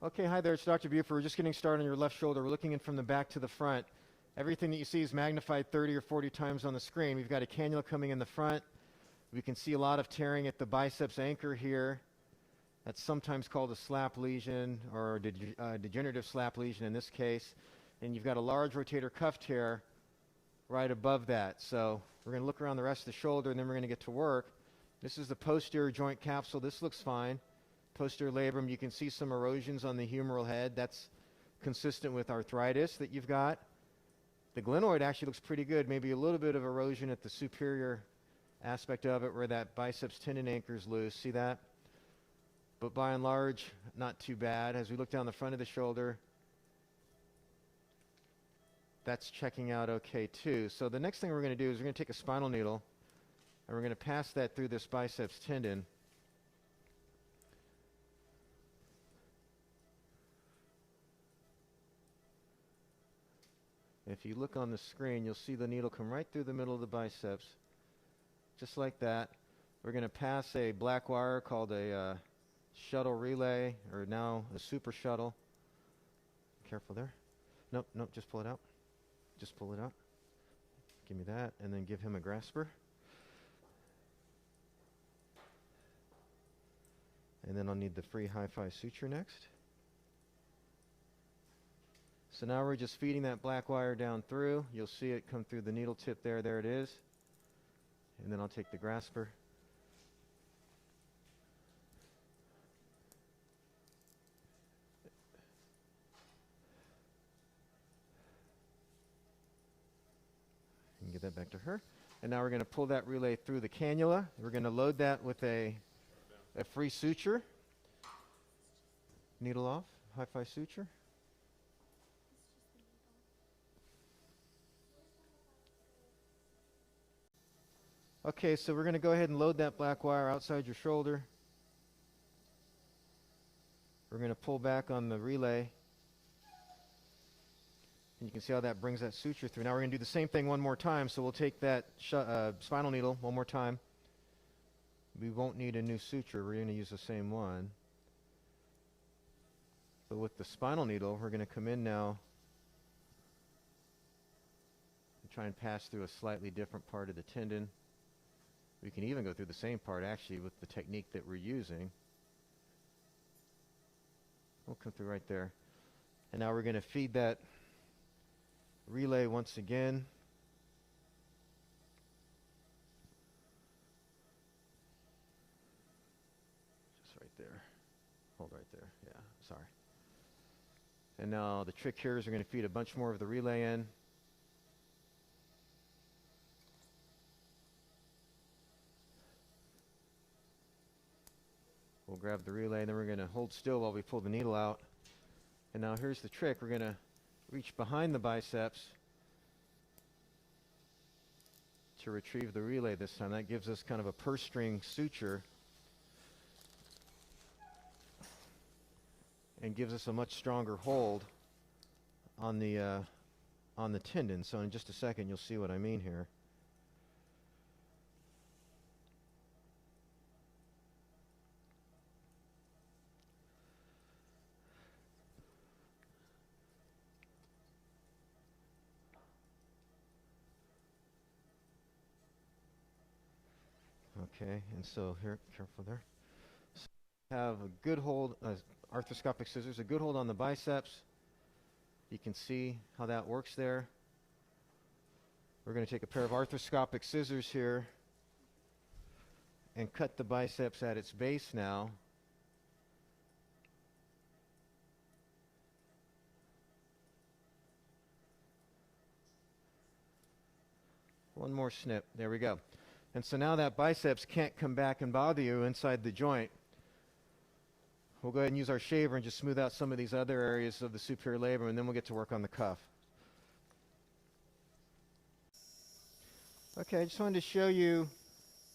Okay, hi there, it's Dr. Buford. We're just getting started on your left shoulder. We're looking in from the back to the front. Everything that you see is magnified 30 or 40 times on the screen. We've got a cannula coming in the front. We can see a lot of tearing at the biceps anchor here. That's sometimes called a slap lesion or a degenerative slap lesion in this case. And you've got a large rotator cuff tear right above that. So we're going to look around the rest of the shoulder and then we're going to get to work. This is the posterior joint capsule. This looks fine. Posterior labrum, you can see some erosions on the humeral head. That's consistent with arthritis that you've got. The glenoid actually looks pretty good. Maybe a little bit of erosion at the superior aspect of it where that biceps tendon anchors loose. See that? But by and large, not too bad. As we look down the front of the shoulder, that's checking out okay too. So the next thing we're going to do is we're going to take a spinal needle and we're going to pass that through this biceps tendon. If you look on the screen, you'll see the needle come right through the middle of the biceps, just like that. We're going to pass a black wire called a shuttle relay, or now a super shuttle. Careful there. Nope, nope, just pull it out. Just pull it out. Give me that, and then give him a grasper. And then I'll need the free hi-fi suture next. So now we're just feeding that black wire down through. You'll see it come through the needle tip there. There it is. And then I'll take the grasper. And get that back to her. And now we're going to pull that relay through the cannula. We're going to load that with a free suture. Needle off, hi-fi suture. Okay, so we're going to go ahead and load that black wire outside your shoulder. We're going to pull back on the relay. And you can see how that brings that suture through. Now we're going to do the same thing one more time. So we'll take that spinal needle one more time. We won't need a new suture. We're going to use the same one. But with the spinal needle, we're going to come in now and try and pass through a slightly different part of the tendon. We can even go through the same part actually with the technique that we're using. We'll come through right there. And now we're going to feed that relay once again. Just right there. Hold right there. Yeah, sorry. And now the trick here is we're going to feed a bunch more of the relay in. We'll grab the relay, and then we're going to hold still while we pull the needle out. And now here's the trick. We're going to reach behind the biceps to retrieve the relay this time. That gives us kind of a purse string suture and gives us a much stronger hold on the tendon. So in just a second, you'll see what I mean here. Okay, and so here, careful there. So have a good hold, arthroscopic scissors, a good hold on the biceps. You can see how that works there. We're going to take a pair of arthroscopic scissors here and cut the biceps at its base now. One more snip. There we go. And so now that biceps can't come back and bother you inside the joint. We'll go ahead and use our shaver and just smooth out some of these other areas of the superior labrum, and then we'll get to work on the cuff. Okay, I just wanted to show you,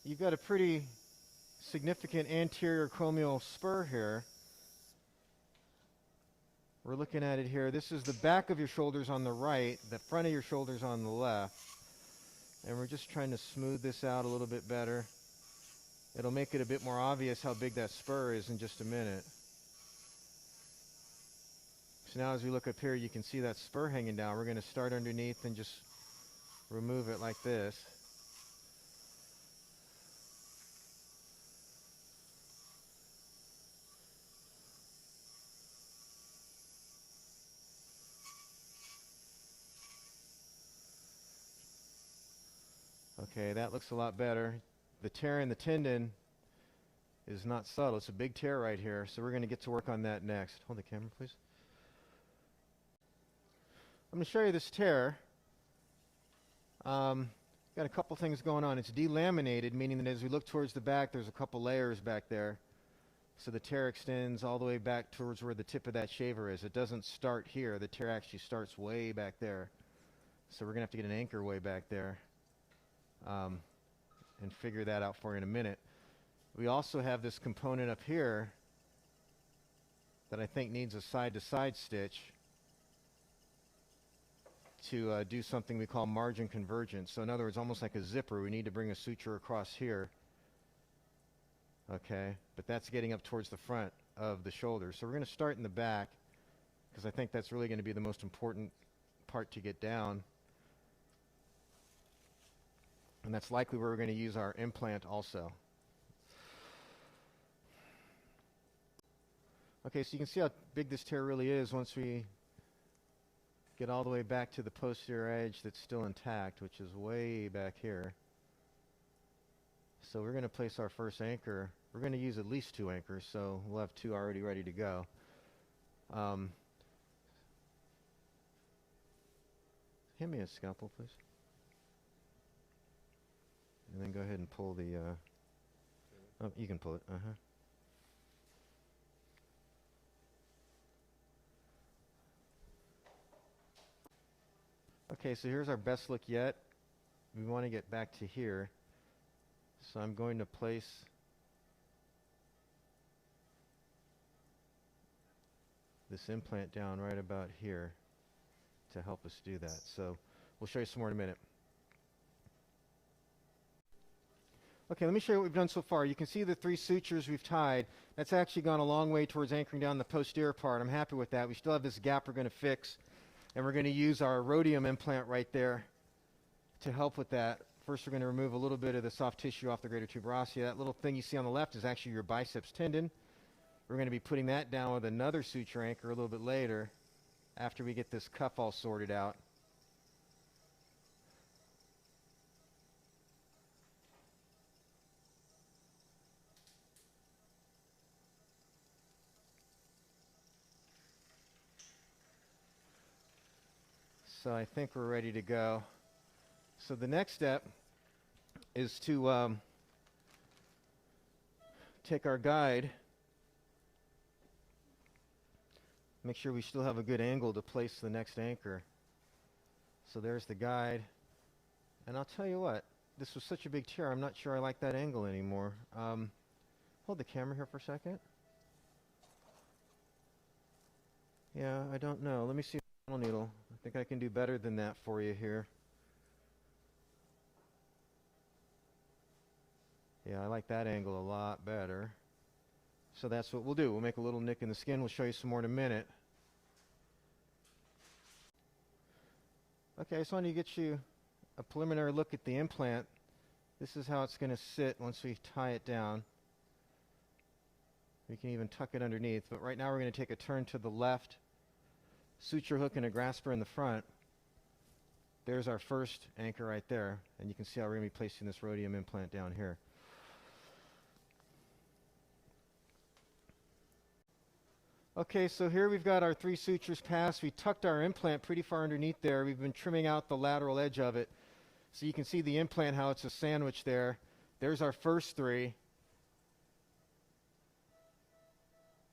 you've got a pretty significant anterior acromial spur here. We're looking at it here. This is the back of your shoulders on the right, the front of your shoulders on the left. And we're just trying to smooth this out a little bit better. It'll make it a bit more obvious how big that spur is in just a minute. So now as we look up here, you can see that spur hanging down. We're going to start underneath and just remove it like this. Okay, that looks a lot better. The tear in the tendon is not subtle. It's a big tear right here, so we're going to get to work on that next. Hold the camera, please. I'm going to show you this tear. Got a couple things going on. It's delaminated, meaning that as we look towards the back, there's a couple layers back there. So the tear extends all the way back towards where the tip of that shaver is. It doesn't start here. The tear actually starts way back there. So we're going to have to get an anchor way back there and figure that out for you in a minute. We also have this component up here that I think needs a side-to-side stitch to do something we call margin convergence. So in other words, almost like a zipper, we need to bring a suture across here. Okay, but that's getting up towards the front of the shoulder. So we're going to start in the back because I think that's really going to be the most important part to get down. And that's likely where we're going to use our implant also. Okay, so you can see how big this tear really is once we get all the way back to the posterior edge that's still intact, which is way back here. So we're going to place our first anchor. We're going to use at least 2 anchors, so we'll have 2 already ready to go. Hand me a scalpel, please. And then go ahead and pull the... oh, you can pull it. Okay, so here's our best look yet. We want to get back to here. So I'm going to place this implant down right about here to help us do that. So we'll show you some more in a minute. Okay, let me show you what we've done so far. You can see the 3 sutures we've tied. That's actually gone a long way towards anchoring down the posterior part. I'm happy with that. We still have this gap we're going to fix. And we're going to use our rhodium implant right there to help with that. First, we're going to remove a little bit of the soft tissue off the greater tuberosity. That little thing you see on the left is actually your biceps tendon. We're going to be putting that down with another suture anchor a little bit later after we get this cuff all sorted out. So I think we're ready to go. So the next step is to take our guide, make sure we still have a good angle to place the next anchor. So there's the guide. And I'll tell you what, this was such a big tear, I'm not sure I like that angle anymore. Hold the camera here for a second. Yeah, I don't know. Let me see the needle. I think I can do better than that for you here. Yeah, I like that angle a lot better. So that's what we'll do. We'll make a little nick in the skin. We'll show you some more in a minute. Okay, I just wanted to get you a preliminary look at the implant. This is how it's going to sit once we tie it down. We can even tuck it underneath, but right now we're going to take a turn to the left, suture hook and a grasper in the front. There's our first anchor right there, and you can see how we're going to be placing this rhodium implant down here. Okay, so here we've got our 3 sutures passed. We tucked our implant pretty far underneath there. We've been trimming out the lateral edge of it. So you can see the implant, how it's a sandwich there. There's our first 3.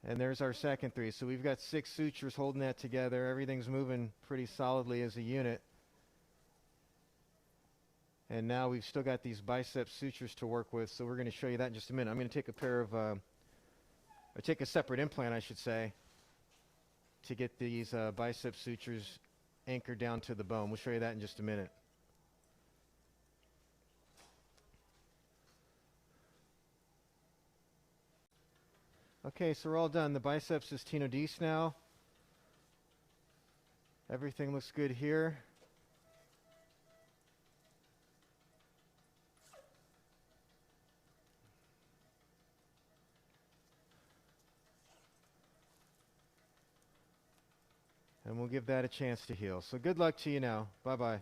And there's our second 3. So we've got 6 sutures holding that together. Everything's moving pretty solidly as a unit. And now we've still got these bicep sutures to work with, so we're going to show you that in just a minute. I'm going to take a pair of, or take a separate implant, I should say, to get these bicep sutures anchored down to the bone. We'll show you that in just a minute. Okay, so we're all done. The biceps is tenodece now. Everything looks good here. And we'll give that a chance to heal. So good luck to you now. Bye-bye.